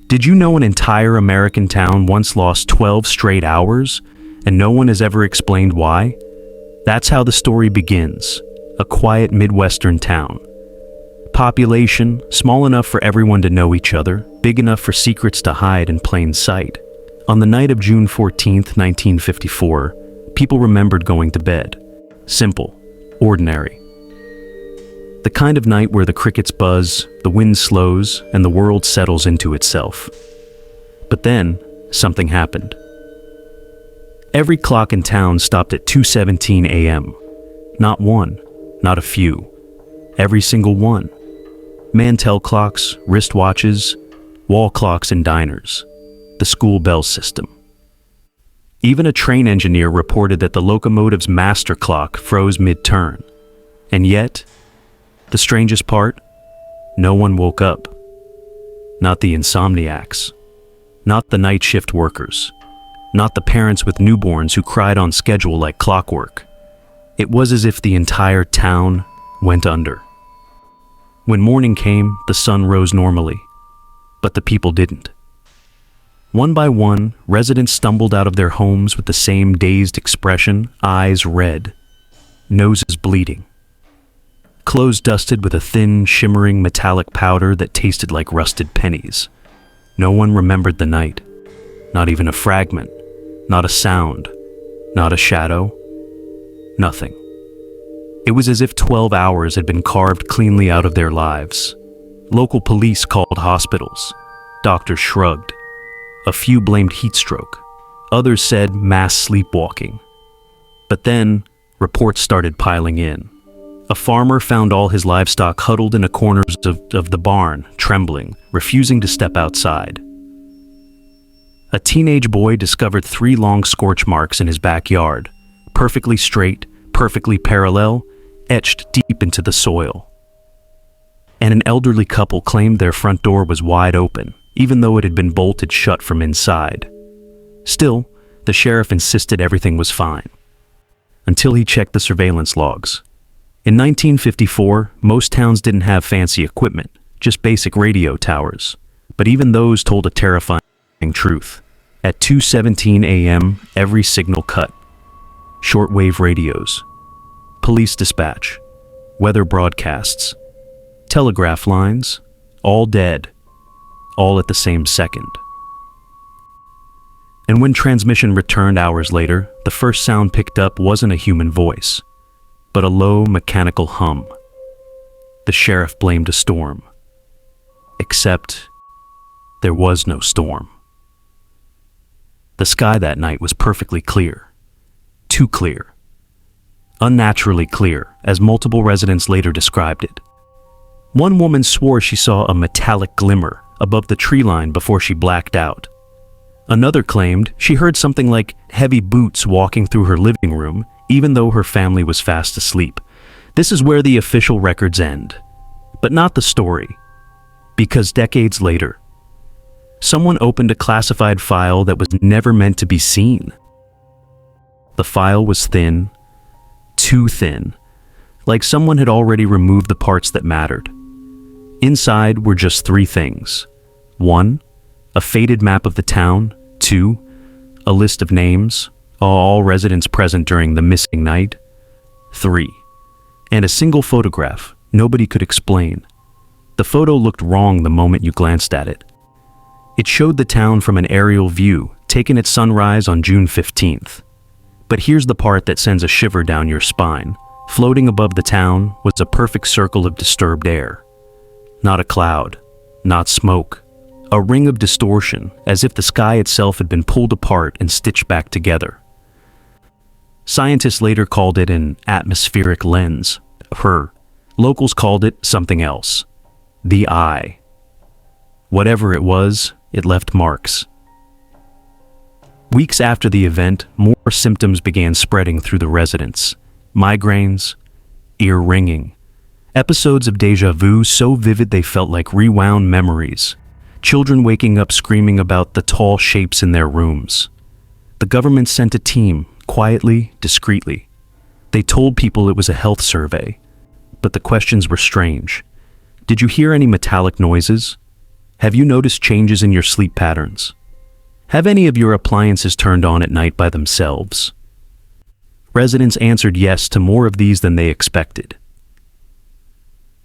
Did you know an entire American town once lost 12 straight hours, and no one has ever explained why? That's how the story begins. A quiet Midwestern town. Population, small enough for everyone to know each other, big enough for secrets to hide in plain sight. On the night of June 14th, 1954, people remembered going to bed. Simple, ordinary. The kind of night where the crickets buzz, the wind slows, and the world settles into itself. But then, something happened. Every clock in town stopped at 2:17 a.m. Not one, not a few. Every single one. Mantel clocks, wristwatches, wall clocks in diners. The school bell system. Even a train engineer reported that the locomotive's master clock froze mid-turn. And yet, the strangest part, no one woke up. Not the insomniacs. Not the night shift workers. Not the parents with newborns who cried on schedule like clockwork. It was as if the entire town went under. When morning came, the sun rose normally, but the people didn't. One by one, residents stumbled out of their homes with the same dazed expression, eyes red, noses bleeding. Clothes dusted with a thin, shimmering metallic powder that tasted like rusted pennies. No one remembered the night. Not even a fragment. Not a sound. Not a shadow. Nothing. It was as if 12 hours had been carved cleanly out of their lives. Local police called hospitals. Doctors shrugged. A few blamed heat stroke. Others said mass sleepwalking. But then, reports started piling in. A farmer found all his livestock huddled in the corners of the barn, trembling, refusing to step outside. A teenage boy discovered 3 long scorch marks in his backyard, perfectly straight, perfectly parallel, etched deep into the soil. And an elderly couple claimed their front door was wide open, even though it had been bolted shut from inside. Still, the sheriff insisted everything was fine, until he checked the surveillance logs. In 1954, most towns didn't have fancy equipment, just basic radio towers. But even those told a terrifying truth. At 2:17 a.m., every signal cut. Shortwave radios, police dispatch, weather broadcasts, telegraph lines, all dead, all at the same second. And when transmission returned hours later, the first sound picked up wasn't a human voice, but a low mechanical hum. The sheriff blamed a storm. Except there was no storm. The sky that night was perfectly clear. Too clear. Unnaturally clear, as multiple residents later described it. One woman swore she saw a metallic glimmer above the tree line before she blacked out. Another claimed she heard something like heavy boots walking through her living room, even though her family was fast asleep. This is where the official records end. But not the story. Because decades later, someone opened a classified file that was never meant to be seen. The file was thin, too thin, like someone had already removed the parts that mattered. Inside were just 3 things. 1, a faded map of the town. 2, a list of names, all residents present during the missing night. 3, and a single photograph nobody could explain. The photo looked wrong the moment you glanced at it. It showed the town from an aerial view, taken at sunrise on June 15th. But here's the part that sends a shiver down your spine. Floating above the town was a perfect circle of disturbed air. Not a cloud, not smoke. A ring of distortion, as if the sky itself had been pulled apart and stitched back together. Scientists later called it an atmospheric lens. Locals called it something else. The eye. Whatever it was, it left marks. Weeks after the event, more symptoms began spreading through the residents. Migraines, ear ringing, episodes of deja vu so vivid they felt like rewound memories. Children waking up screaming about the tall shapes in their rooms. The government sent a team, quietly, discreetly. They told people it was a health survey, but the questions were strange. Did you hear any metallic noises? Have you noticed changes in your sleep patterns? Have any of your appliances turned on at night by themselves? Residents answered yes to more of these than they expected.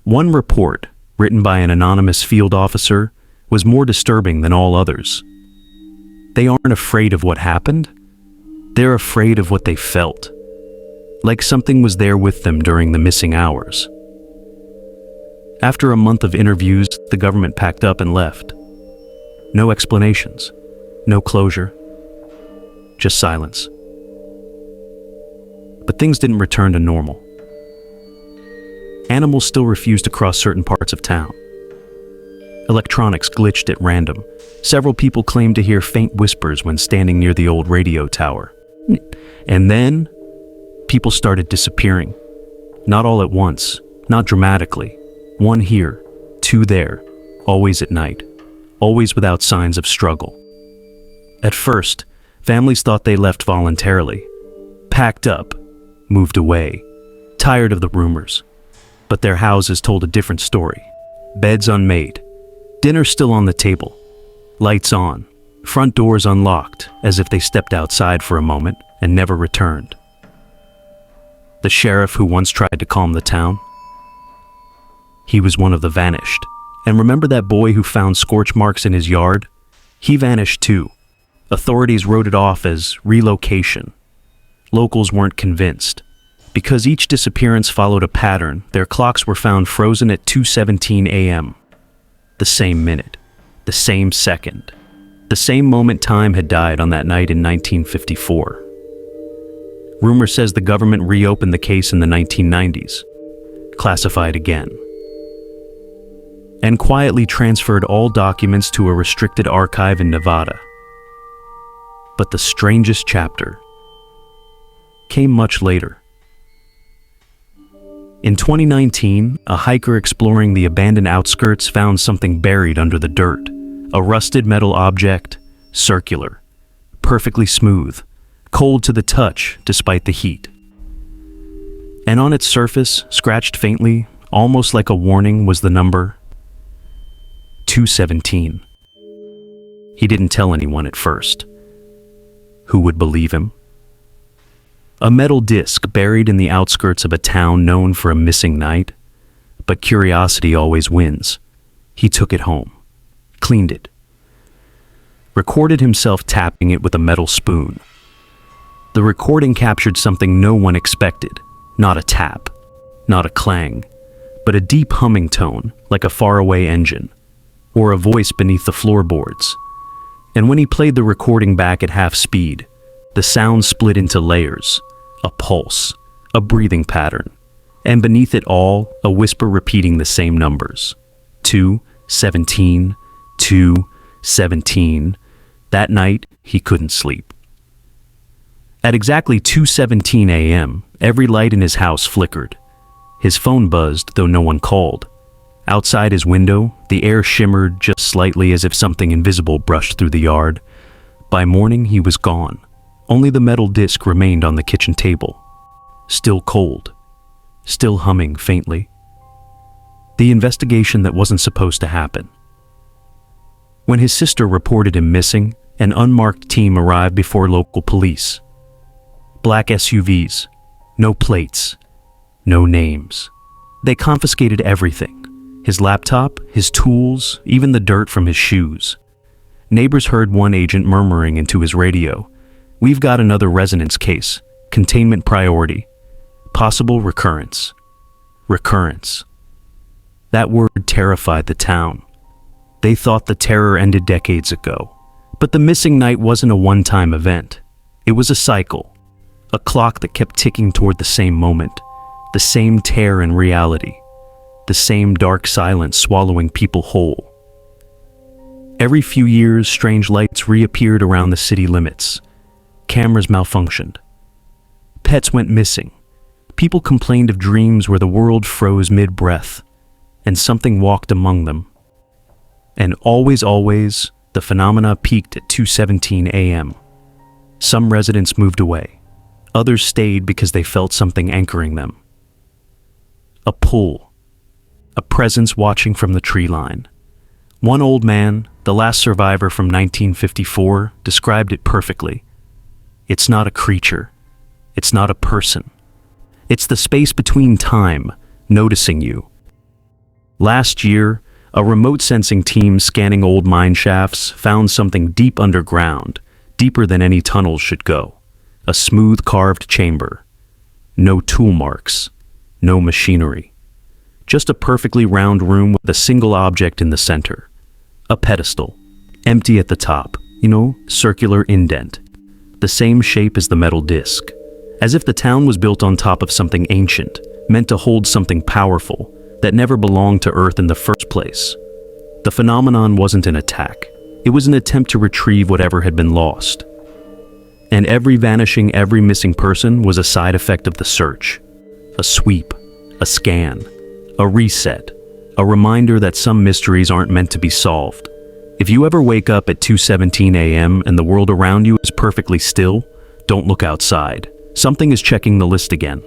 One report, written by an anonymous field officer, was more disturbing than all others. They aren't afraid of what happened. They're afraid of what they felt, like something was there with them during the missing hours. After a month of interviews, the government packed up and left. No explanations, no closure, just silence. But things didn't return to normal. Animals still refused to cross certain parts of town. Electronics glitched at random. Several people claimed to hear faint whispers when standing near the old radio tower. And then, people started disappearing. Not all at once, not dramatically. One here, two there, always at night, always without signs of struggle. At first, families thought they left voluntarily, packed up, moved away, tired of the rumors. But their houses told a different story. Beds unmade, dinner still on the table, lights on, front doors unlocked, as if they stepped outside for a moment and never returned. The sheriff who once tried to calm the town, he was one of the vanished. And remember that boy who found scorch marks in his yard? He vanished too. Authorities wrote it off as relocation. Locals weren't convinced. Because each disappearance followed a pattern, their clocks were found frozen at 2:17 a.m. The same minute, the same second, the same moment time had died on that night in 1954. Rumor says the government reopened the case in the 1990s, classified again, and quietly transferred all documents to a restricted archive in Nevada. But the strangest chapter came much later. In 2019, a hiker exploring the abandoned outskirts found something buried under the dirt. A rusted metal object, circular, perfectly smooth, cold to the touch despite the heat. And on its surface, scratched faintly, almost like a warning, was the number 217. He didn't tell anyone at first. Who would believe him? A metal disc buried in the outskirts of a town known for a missing night. But curiosity always wins. He took it home, cleaned it, recorded himself tapping it with a metal spoon. The recording captured something no one expected. Not a tap, not a clang, but a deep humming tone, like a faraway engine, or a voice beneath the floorboards. And when he played the recording back at half speed, the sound split into layers, a pulse, a breathing pattern, and beneath it all, a whisper repeating the same numbers. 217, 217. That night, he couldn't sleep. At exactly 2:17 a.m., every light in his house flickered. His phone buzzed, though no one called. Outside his window, the air shimmered just slightly as if something invisible brushed through the yard. By morning, he was gone. Only the metal disc remained on the kitchen table. Still cold. Still humming faintly. The investigation that wasn't supposed to happen. When his sister reported him missing, an unmarked team arrived before local police. Black SUVs. No plates. No names. They confiscated everything. His laptop, his tools, even the dirt from his shoes. Neighbors heard one agent murmuring into his radio, "We've got another resonance case. Containment priority. Possible recurrence." Recurrence. That word terrified the town. They thought the terror ended decades ago. But the missing night wasn't a one-time event. It was a cycle. A clock that kept ticking toward the same moment. The same tear in reality. The same dark silence swallowing people whole. Every few years, strange lights reappeared around the city limits. Cameras malfunctioned. Pets went missing. People complained of dreams where the world froze mid-breath, and something walked among them. And always, the phenomena peaked at 2:17 a.m. Some residents moved away. Others stayed because they felt something anchoring them. A pull. A presence watching from the tree line. One old man, the last survivor from 1954, described it perfectly. It's not a creature. It's not a person. It's the space between time, noticing you. Last year, a remote sensing team scanning old mine shafts found something deep underground, deeper than any tunnels should go. A smooth carved chamber. No tool marks. No machinery. Just a perfectly round room with a single object in the center. A pedestal. Empty at the top. Circular indent. The same shape as the metal disc. As if the town was built on top of something ancient, meant to hold something powerful, that never belonged to Earth in the first place. The phenomenon wasn't an attack. It was an attempt to retrieve whatever had been lost. And every vanishing, every missing person was a side effect of the search. A sweep, a scan, a reset, a reminder that some mysteries aren't meant to be solved. If you ever wake up at 2:17 a.m. and the world around you is perfectly still, don't look outside. Something is checking the list again.